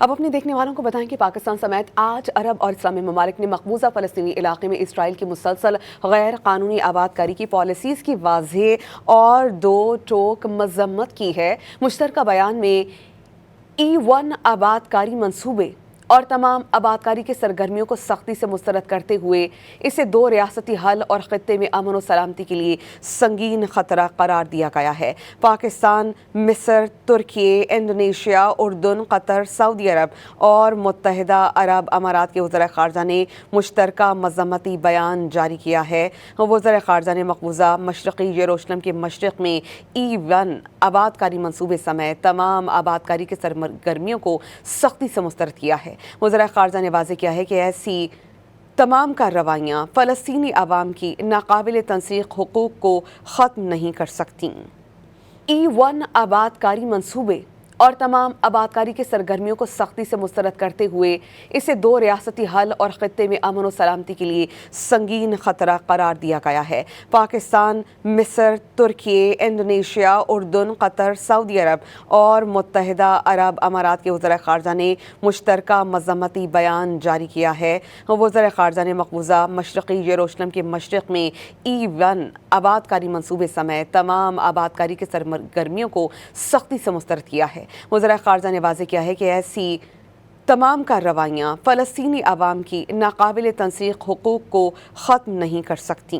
अब अपने देखने वालों को बताएं कि पाकिस्तान समेत 8 अरब और इस्लामी ममालिक ने मकबूजा फ़लस्तीनी इलाके में इसराइल की मुसलसल गैर कानूनी आबादकारी की पॉलिसीज़ की वाज़ेह और दो टोक मज़म्मत की है। मुश्तरका बयान में E1 आबादकारी मंसूबे और तमाम आबादकारी की सरगर्मियों को सख्ती से मुस्तरद करते हुए इसे दो रियासती हल और खित्ते में अमन और सलामती के लिए संगीन खतरा करार दिया गया है। पाकिस्तान, मिस्र, तुर्की, इंडोनेशिया, उर्दन, कतर, सऊदी अरब और मुत्तहिदा अरब अमारात के वज़ीर ख़ारजा ने मुश्तरका मज़म्मती बयान जारी किया है। वज़ीर ख़ारजा ने मकबूजा मशरक़ी यरूशलेम के मशरक़ में E1 आबादकारी मंसूबे समेत तमाम आबादकारी के सरगर्मियों को सख्ती से मुस्तरद किया है। वज़ीर ख़ारजा ने वाज़ेह किया है कि ऐसी तमाम कार्रवाइयाँ फ़लस्तीनी अवाम की नाकाबिल तंसीख हुकूक़ को ख़त्म नहीं कर सकती। E1 आबादकारी मंसूबे और तमाम आबादकारी की सरगर्मियों को सख्ती से मुस्तरद करते हुए इसे दो रियासती हल और खित्ते में अमन और सलामती के लिए संगीन खतरा करार दिया गया है। पाकिस्तान, मिस्र, तुर्की, इंडोनेशिया, उर्दन, कतर, सऊदी अरब और मुत्तहिदा अरब अमारात के वज़ीर ख़ारजा ने मुश्तरका मज़म्मती बयान जारी किया है। वज़ीर ख़ारजा ने मकबूजा मशरक़ी यरूशलेम के मशरक़ में E1 आबादकारी मंसूबे समेत तमाम आबादकारी के सरगर्मियों को सख्ती से मुस्तरद किया है। वज़ीर ख़ारजा ने वाज़ेह किया है कि ऐसी तमाम कार्रवाइयाँ फ़लस्तीनी अवाम की नाकाबिल तंसीख हुकूक़ को ख़त्म नहीं कर सकती।